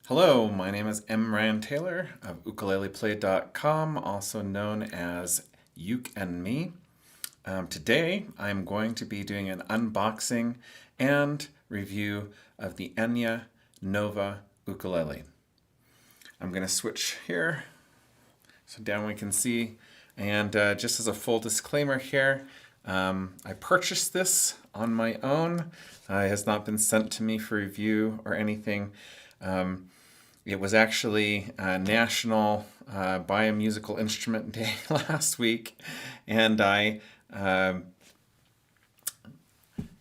Hello, my name is M. Ryan Taylor of ukuleleplay.com, also known as Uke and Me. Today I'm going to be doing an unboxing and review of the Enya Nova ukulele. I'm going to switch here so down we can see. And just as a full disclaimer here, I purchased this on my own. It has not been sent to me for review or anything. It was actually National Buy a Musical Instrument Day last week, and I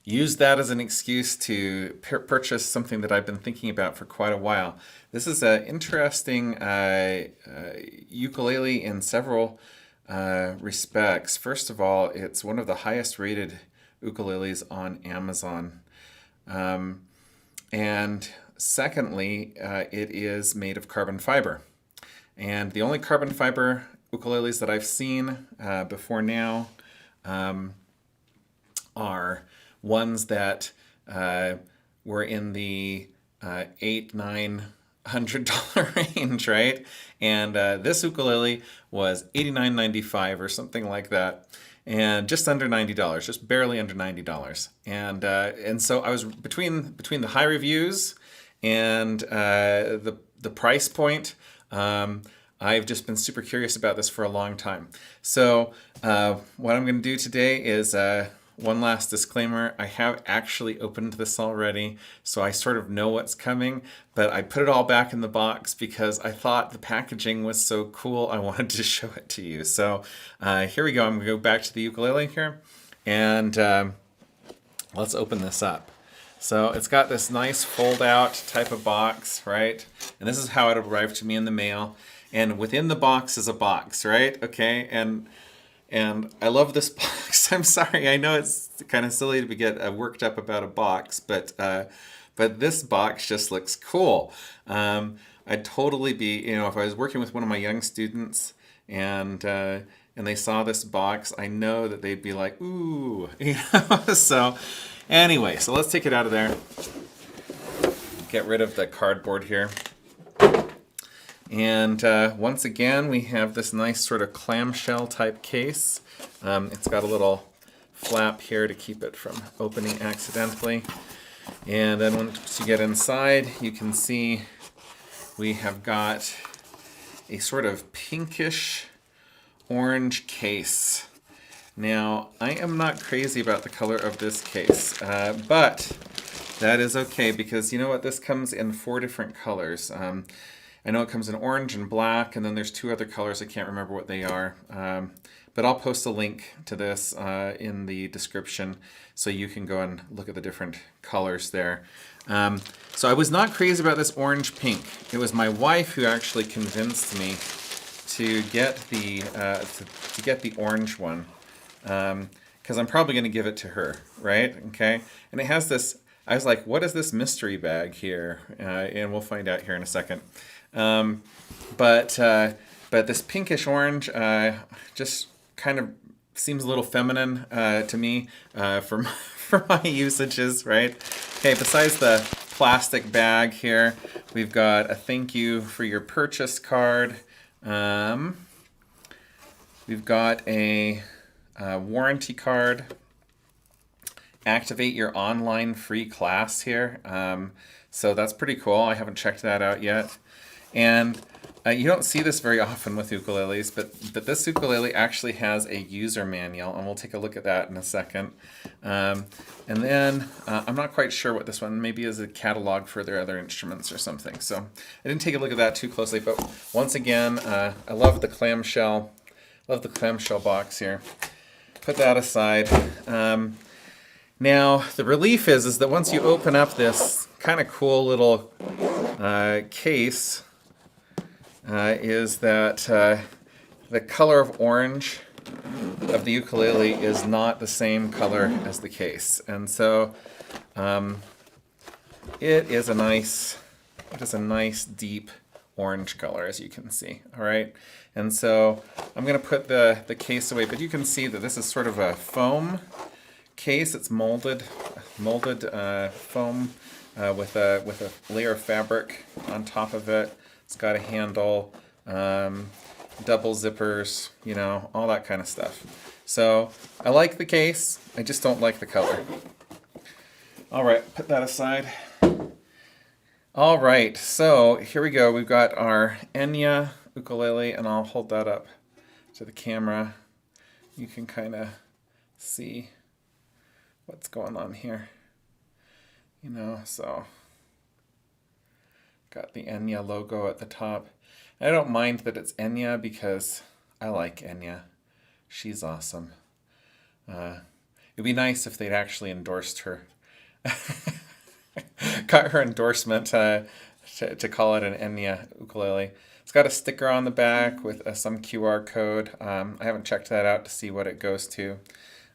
used that as an excuse to purchase something that I've been thinking about for quite a while. This is an interesting ukulele in several respects. First of all, it's one of the highest rated ukuleles on Amazon. And secondly, it is made of carbon fiber. And the only carbon fiber ukuleles that I've seen before now are ones that were in the $800-900 range, right? And this ukulele was $89.95 or something like that, and just under $90, just barely under $90. And so I was between the high reviews and the price point. I've just been super curious about this for a long time. So what I'm going to do today is one last disclaimer. I have actually opened this already, so I sort of know what's coming, but I put it all back in the box because I thought the packaging was so cool I wanted to show it to you. So here we go. I'm going to go back to the ukulele here, and let's open this up. So it's got this nice fold-out type of box, right? And this is how it arrived to me in the mail. And within the box is a box, right? Okay, and I love this box. I'm sorry, I know it's kind of silly to get worked up about a box, but this box just looks cool. I'd totally be, if I was working with one of my young students and they saw this box, I know that they'd be like, ooh, So anyway, so let's take it out of there. Get rid of the cardboard here. And once again, we have this nice sort of clamshell type case. It's got a little flap here to keep it from opening accidentally. And then once you get inside, you can see we have got a sort of pinkish orange case. Now, I am not crazy about the color of this case, but that is okay because you know what? This comes in 4 different colors. I know it comes in orange and black, and then there's 2 other colors. I can't remember what they are. But I'll post a link to this in the description so you can go and look at the different colors there. So I was not crazy about this orange pink. It was my wife who actually convinced me to get the orange one because I'm probably going to give it to her, right? Okay, and it has this. I was like, what is this mystery bag here? And we'll find out here in a second. But this pinkish orange just kind of seems a little feminine to me for my usages, right? Okay, besides the plastic bag here, we've got a thank you for your purchase card. We've got a warranty card. Activate your online free class here. So that's pretty cool. I haven't checked that out yet. And you don't see this very often with ukuleles, but this ukulele actually has a user manual, and we'll take a look at that in a second. And then I'm not quite sure what this one maybe is a catalog for their other instruments or something. So I didn't take a look at that too closely, but once again, I love the clamshell box here. Put that aside. Now, the relief is that once you open up this kind of cool little case, is that the color of orange of the ukulele is not the same color as the case. And so it is a nice deep orange color, as you can see, all right? And so I'm going to put the case away, but you can see that this is sort of a foam case. It's molded foam with a layer of fabric on top of it. It's got a handle, double zippers, you know, all that kind of stuff. So I like the case. I just don't like the color. All right, put that aside. All right, so here we go. We've got our Enya ukulele, and I'll hold that up to the camera. You can kind of see what's going on here. You know, so got the Enya logo at the top. I don't mind that it's Enya because I like Enya. She's awesome. It'd be nice if they'd actually endorsed her. Got her endorsement to call it an Enya ukulele. It's got a sticker on the back with some QR code. I haven't checked that out to see what it goes to.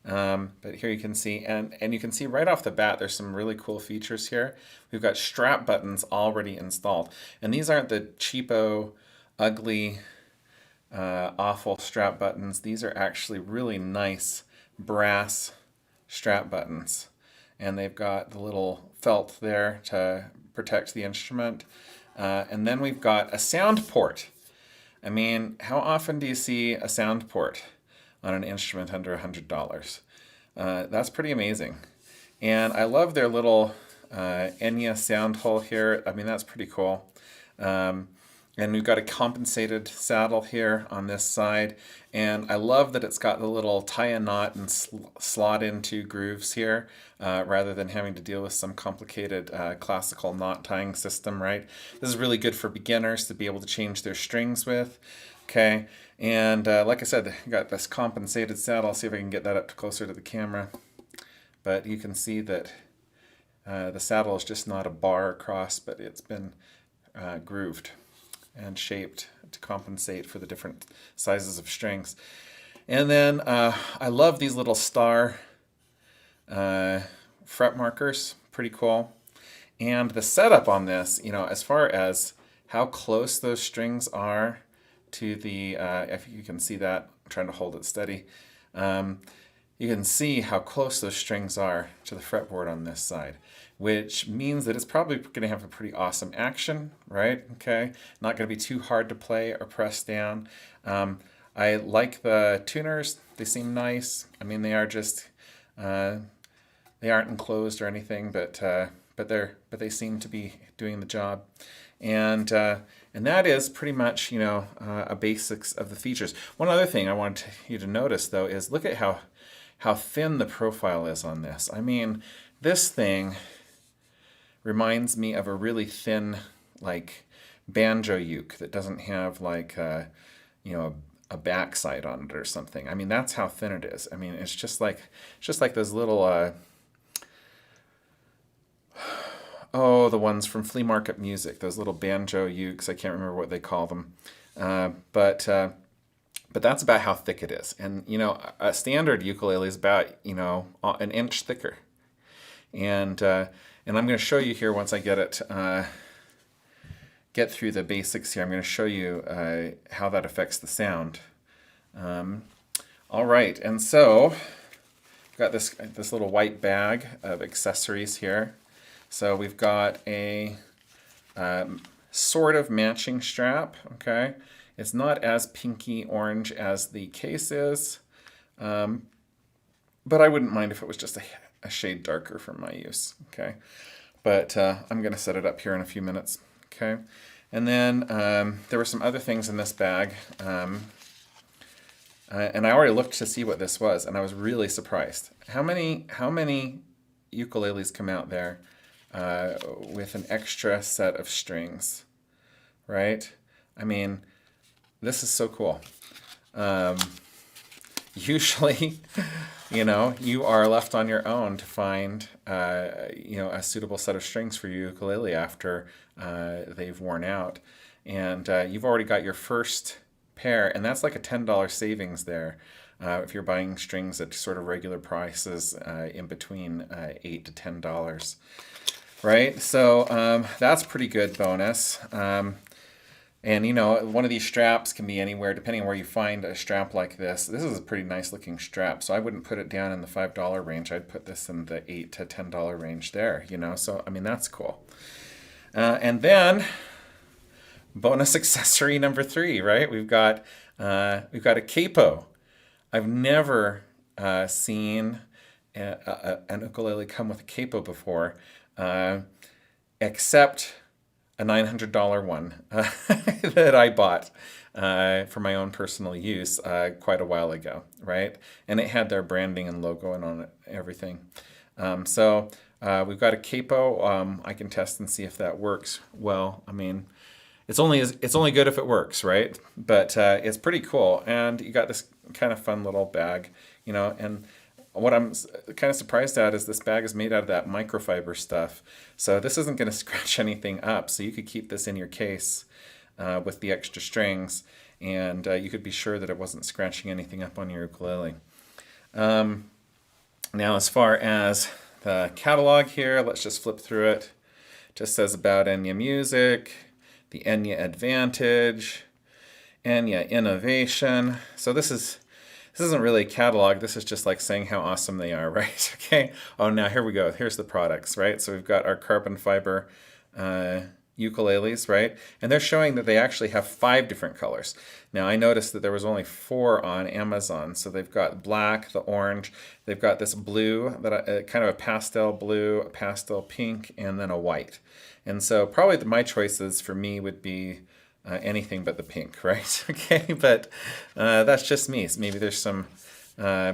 But here you can see, and you can see right off the bat, there's some really cool features here. We've got strap buttons already installed. And these aren't the cheapo, ugly, awful strap buttons. These are actually really nice brass strap buttons. And they've got the little felt there to protect the instrument. And then we've got a sound port. I mean, how often do you see a sound port on an instrument under $100? That's pretty amazing. And I love their little Enya sound hole here. I mean, that's pretty cool. And we've got a compensated saddle here on this side. And I love that it's got the little tie a knot and slot into grooves here, rather than having to deal with some complicated classical knot tying system, right? This is really good for beginners to be able to change their strings with. Okay, and like I said, I got this compensated saddle. I'll see if I can get that up closer to the camera. But you can see that the saddle is just not a bar across, but it's been grooved and shaped to compensate for the different sizes of strings. And then I love these little star fret markers, pretty cool. And the setup on this, you know, as far as how close those strings are to the, if you can see that, I'm trying to hold it steady. You can see how close those strings are to the fretboard on this side, which means that it's probably going to have a pretty awesome action, right? Okay, not going to be too hard to play or press down. I like the tuners. They seem nice. I mean, they are just, they aren't enclosed or anything, but they seem to be doing the job. And that is pretty much, you know, a basics of the features. One other thing I want you to notice, though, is look at how thin the profile is on this. I mean, this thing reminds me of a really thin, like, banjo uke that doesn't have, like, you know, a backside on it or something. I mean, that's how thin it is. I mean, it's just like those little, oh, the ones from Flea Market Music, those little banjo ukes. I can't remember what they call them. But that's about how thick it is. And, you know, a standard ukulele is about, you know, an inch thicker. And I'm going to show you here once I get through the basics here. I'm going to show you how that affects the sound. All right, and so I've got this little white bag of accessories here. So we've got a sort of matching strap, okay? It's not as pinky orange as the case is, but I wouldn't mind if it was just a shade darker for my use, okay? But I'm going to set it up here in a few minutes, okay? And then there were some other things in this bag, and I already looked to see what this was, and I was really surprised. How many ukuleles come out there with an extra set of strings, right? I mean, this is so cool. Usually, you know, you are left on your own to find, you know, a suitable set of strings for your ukulele after they've worn out. And you've already got your first pair, and that's like a $10 savings there. If you're buying strings at sort of regular prices in between $8 to $10. Right, so that's pretty good bonus. And you know, one of these straps can be anywhere, depending on where you find a strap like this. This is a pretty nice looking strap, so I wouldn't put it down in the $5 range. I'd put this in the $8 to $10 range there, you know, so I mean, that's cool. And then bonus accessory number 3, right? We've got a capo. I've never seen an ukulele come with a capo before, except a $900 one that I bought for my own personal use quite a while ago, right? And it had their branding and logo and on it, everything. So we've got a capo. I can test and see if that works well. I mean, it's only good if it works, right? But it's pretty cool, and you got this kind of fun little bag, you know. And what I'm kind of surprised at is this bag is made out of that microfiber stuff, so this isn't going to scratch anything up. So you could keep this in your case with the extra strings, and you could be sure that it wasn't scratching anything up on your ukulele. Now, as far as the catalog here, let's just flip through it. It just says about Enya Music, the Enya Advantage, Enya Innovation. So this isn't really a catalog. This is just like saying how awesome they are, right? Okay. Oh, now here we go. Here's the products, right? So we've got our carbon fiber ukuleles, right? And they're showing that they actually have 5 different colors. Now I noticed that there was only 4 on Amazon. So they've got black, the orange, they've got this blue, that kind of a pastel blue, a pastel pink, and then a white. And so probably my choices for me would be anything but the pink, right? Okay, but that's just me. So maybe there's some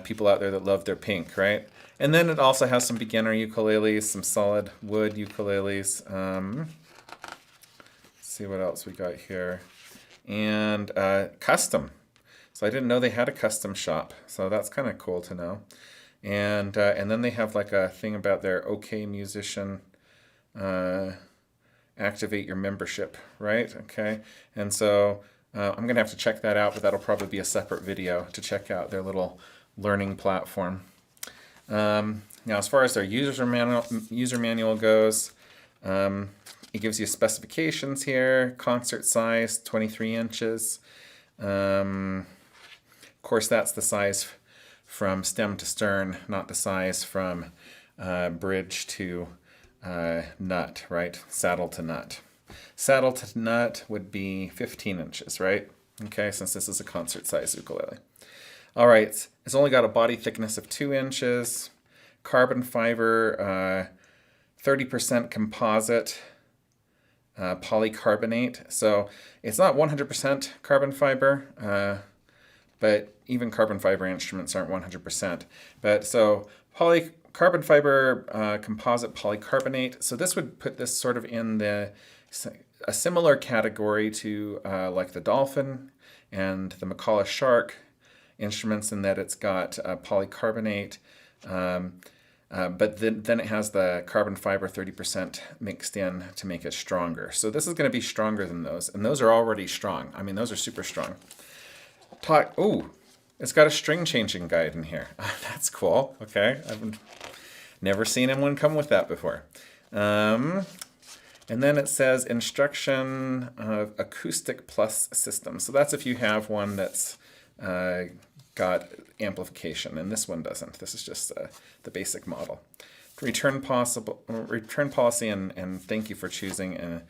people out there that love their pink, right? And then it also has some beginner ukuleles, some solid wood ukuleles. Let's see what else we got here. And custom. So I didn't know they had a custom shop. So that's kind of cool to know. And then they have like a thing about their OK Musician activate your membership, right? Okay, and so I'm gonna have to check that out, but that'll probably be a separate video to check out their little learning platform. Now, as far as their user manual goes, it gives you specifications here. Concert size, 23 inches. Of course, that's the size from stem to stern, not the size from bridge to nut, right? Saddle to nut. Saddle to nut would be 15 inches, right? Okay, since this is a concert size ukulele. All right, it's only got a body thickness of 2 inches, carbon fiber, 30% composite, polycarbonate. So it's not 100% carbon fiber, but even carbon fiber instruments aren't 100%. But so carbon fiber composite polycarbonate. So this would put this sort of in a similar category to like the dolphin and the Macalla shark instruments, in that it's got polycarbonate, but then it has the carbon fiber 30% mixed in to make it stronger. So this is going to be stronger than those, and those are already strong. I mean, those are super strong. Ooh, it's got a string changing guide in here. That's cool. Okay, I've never seen anyone come with that before. And then it says instruction of acoustic plus system. So that's if you have one that's got amplification, and this one doesn't. This is just the basic model. Return policy, and thank you for choosing an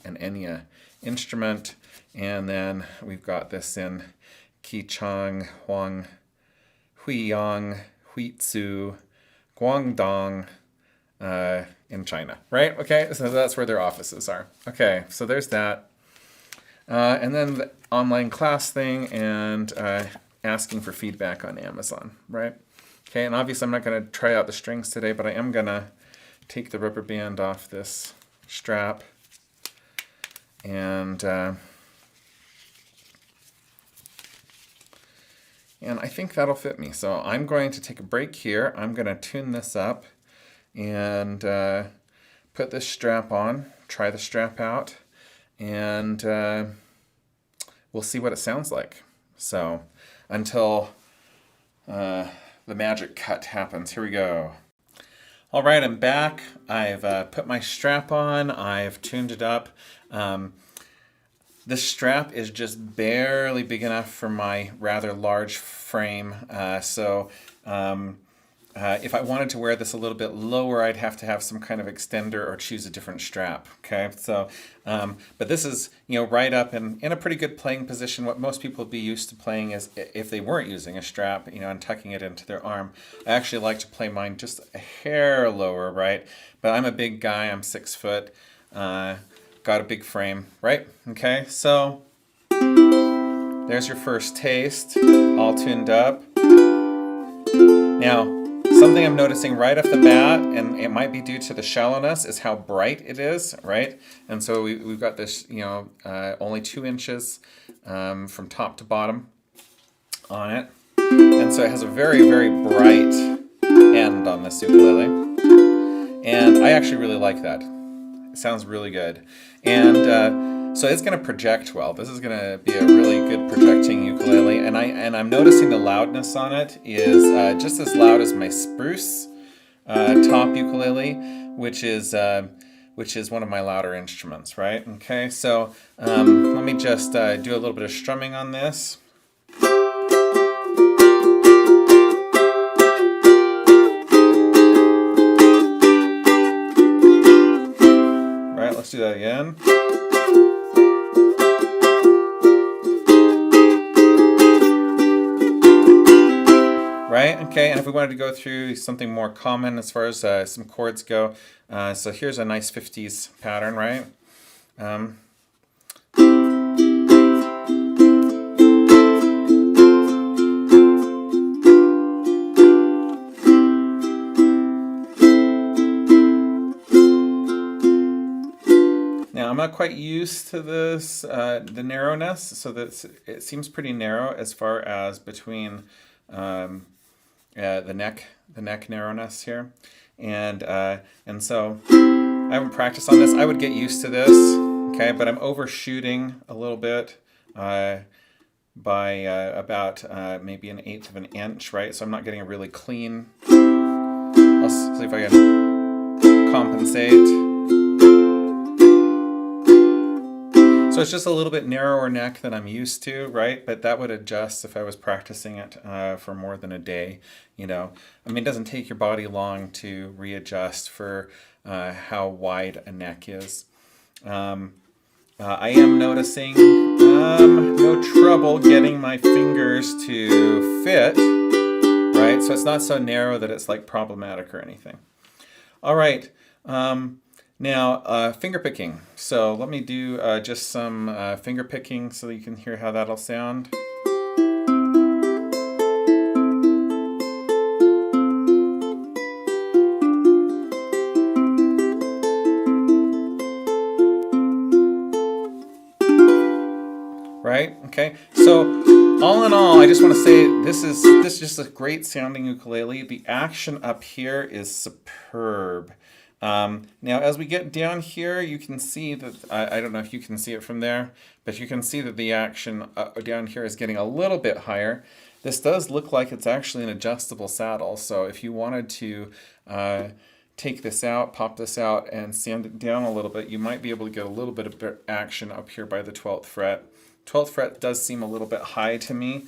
Enya instrument. And then we've got this in Qichang, Huang, Huiyang, Huizhou, Guangdong, in China, right? Okay, so that's where their offices are. Okay, so there's that. And then the online class thing, and asking for feedback on Amazon, right? Okay, and obviously I'm not going to try out the strings today, but I am going to take the rubber band off this strap, and I think that'll fit me. So I'm going to take a break here. I'm going to tune this up and put this strap on, try the strap out, and we'll see what it sounds like. So until the magic cut happens, here we go. All right, I'm back. I've put my strap on. I've tuned it up. This strap is just barely big enough for my rather large frame, if I wanted to wear this a little bit lower, I'd have to have some kind of extender or choose a different strap. Okay, so but this is right up in a pretty good playing position. What most people would be used to playing is if they weren't using a strap, and tucking it into their arm. I actually like to play mine just a hair lower, right? But I'm a big guy. I'm 6 foot. Got a big frame, right? Okay, so there's your first taste, all tuned up. Now, something I'm noticing right off the bat, and it might be due to the shallowness, is how bright it is, right? And so we've got this, only 2 inches from top to bottom on it. And so it has a very, very bright end on this ukulele. And I actually really like that. It sounds really good. And so it's going to project well. This is going to be a really good projecting ukulele. And I'm noticing the loudness on it is just as loud as my spruce top ukulele, which is one of my louder instruments, right? Okay, so let me just do a little bit of strumming on this. Right, let's do that again. Right, okay, and if we wanted to go through something more common as far as some chords go, so here's a nice 50s pattern, right? Now, I'm not quite used to this, the narrowness, so that it seems pretty narrow as far as between the neck narrowness here, and so I haven't practiced on this. I would get used to this, okay, but I'm overshooting a little bit by about maybe 1/8 of an inch, right? So I'm not getting a really clean. I'll see if I can compensate. So it's just a little bit narrower neck than I'm used to, right? But that would adjust if I was practicing it for more than a day, I mean, it doesn't take your body long to readjust for how wide a neck is. I am noticing no trouble getting my fingers to fit, right? So it's not so narrow that it's like problematic or anything. All right. Now, finger picking. So let me do just some finger picking so that you can hear how that'll sound. Right? Okay. So all in all, I just want to say this is just a great sounding ukulele. The action up here is superb. Now, as we get down here, you can see that, I don't know if you can see it from there, but you can see that the action down here is getting a little bit higher. This does look like it's actually an adjustable saddle, so if you wanted to take this out, pop this out, and sand it down a little bit, you might be able to get a little bit of action up here by the 12th fret. 12th fret does seem a little bit high to me.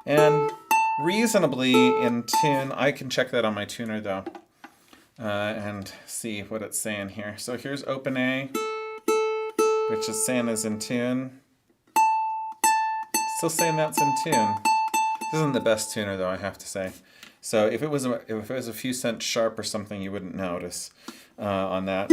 And reasonably in tune. I can check that on my tuner though and see what it's saying here. So here's open A, which is saying is in tune. Still saying that's in tune. This isn't the best tuner though, I have to say. So if it was a few cents sharp or something, you wouldn't notice on that.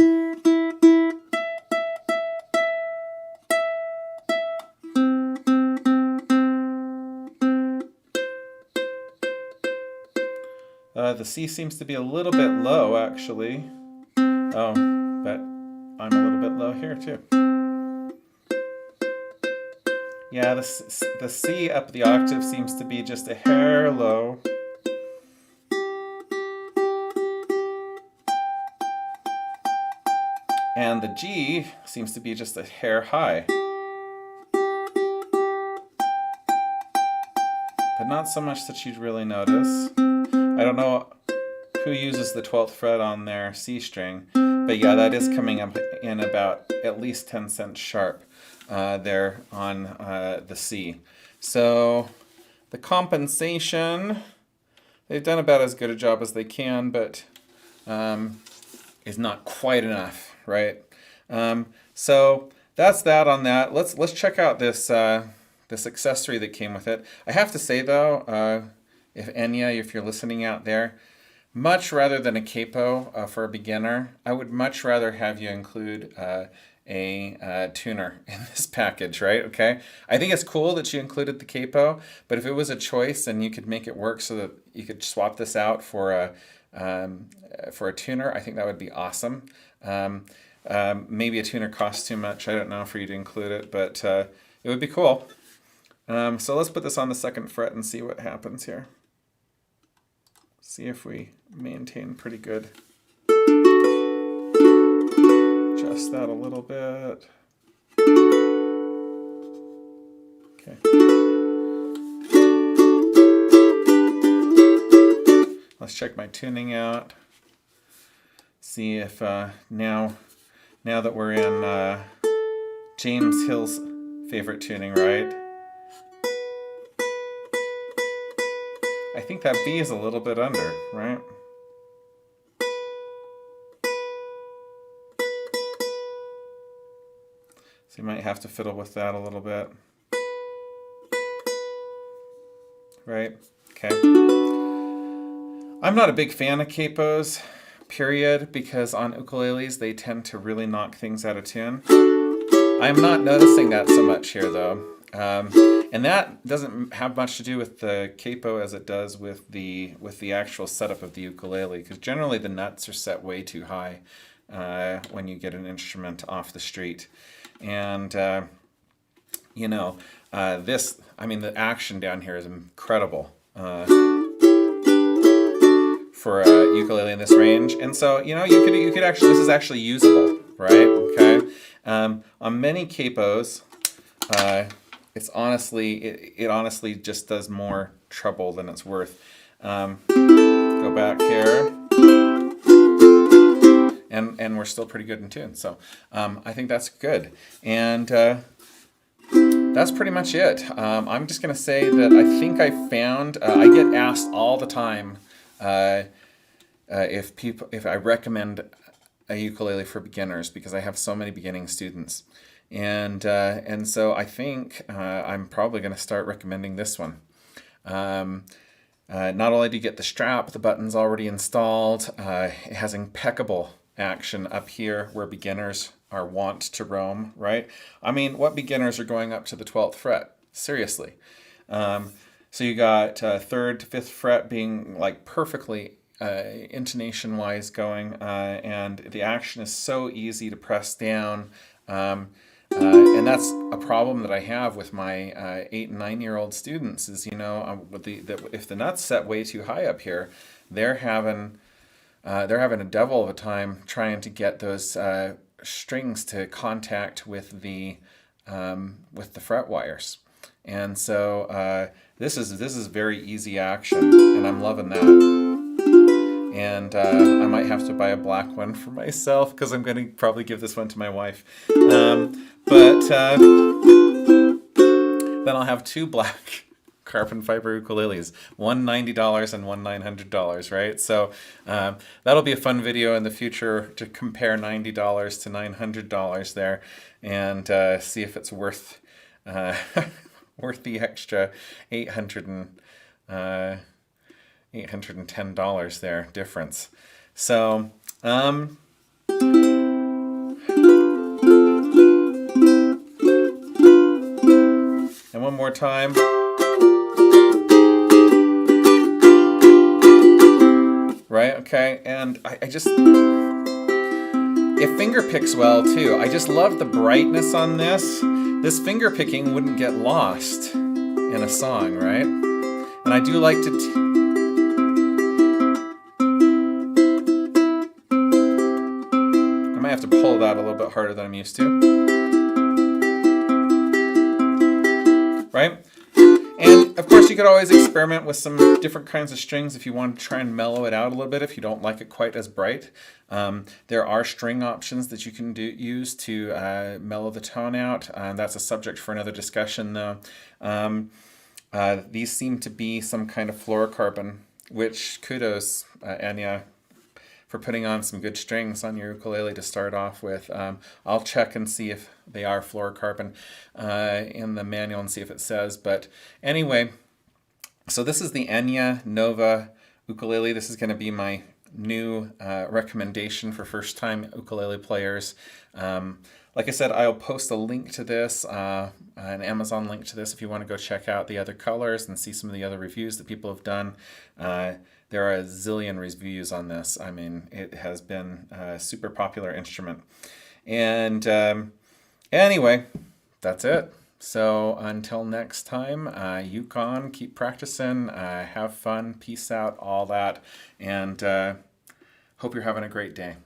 The C seems to be a little bit low, actually. Oh, but I'm a little bit low here, too. Yeah, the C up the octave seems to be just a hair low. And the G seems to be just a hair high. but not so much that you'd really notice. I don't know who uses the 12th fret on their C string, but yeah, that is coming up in about at least 10 cents sharp there on the C. So the compensation, they've done about as good a job as they can, but is not quite enough, right? So that's that on that. Let's check out this this accessory that came with it. I have to say though, if Enya, if you're listening out there, much rather than a capo for a beginner, I would much rather have you include a tuner in this package, right? Okay. I think it's cool that you included the capo, but if it was a choice and you could make it work so that you could swap this out for a tuner, I think that would be awesome. Maybe a tuner costs too much. I don't know for you to include it, but it would be cool. So let's put this on the 2nd fret and see what happens here. See if we maintain pretty good. Adjust that a little bit. Okay. Let's check my tuning out. See if now that we're in James Hill's favorite tuning, right? I think that B is a little bit under, right? So you might have to fiddle with that a little bit. Right? Okay. I'm not a big fan of capos, period, because on ukuleles they tend to really knock things out of tune. I'm not noticing that so much here though. And that doesn't have much to do with the capo as it does with the actual setup of the ukulele, because generally the nuts are set way too high when you get an instrument off the street. And you know, this, I mean, the action down here is incredible for a ukulele in this range. And so, you know, you could actually, this is actually usable, right? Okay. On many capos, it's honestly, it honestly just does more trouble than it's worth. Go back here, and we're still pretty good in tune. So I think that's good, and that's pretty much it. I'm just gonna say that I think I found. I get asked all the time if I recommend a ukulele for beginners, because I have so many beginning students. And so I think I'm probably going to start recommending this one. Not only do you get the strap, the button's already installed. It has impeccable action up here where beginners are wont to roam, right? I mean, what beginners are going up to the 12th fret? Seriously. So you got 3rd to 5th fret being like perfectly intonation-wise going, and the action is so easy to press down. And that's a problem that I have with my 8 and 9-year-old students is, you know, if the nut's set way too high up here, they're having a devil of a time trying to get those strings to contact with the fret wires. And so this is very easy action, and I'm loving that. And I might have to buy a black one for myself, because I'm going to probably give this one to my wife. But then I'll have 2 black carbon fiber ukuleles, one $90 and one $900, right? So that'll be a fun video in the future to compare $90 to $900 there, and see if it's worth worth the extra $810 there difference. So and one more time. Right, okay, and I just, it finger picks well too. I just love the brightness on this. This finger picking wouldn't get lost in a song, right? And I do like to I might have to pull that a little bit harder than I'm used to. Right? And of course you could always experiment with some different kinds of strings if you want to try and mellow it out a little bit, if you don't like it quite as bright. There are string options that you can use to mellow the tone out. That's a subject for another discussion, though. These seem to be some kind of fluorocarbon, which kudos, Enya, for putting on some good strings on your ukulele to start off with. I'll check and see if they are fluorocarbon in the manual and see if it says. But anyway, so this is the Enya Nova ukulele. This is going to be my new recommendation for first-time ukulele players. Like I said, I'll post a link to this, an Amazon link to this if you want to go check out the other colors and see some of the other reviews that people have done. There are a zillion reviews on this. I mean, it has been a super popular instrument. And anyway, that's it. So until next time, Yukon, keep practicing, have fun, peace out, all that, and hope you're having a great day.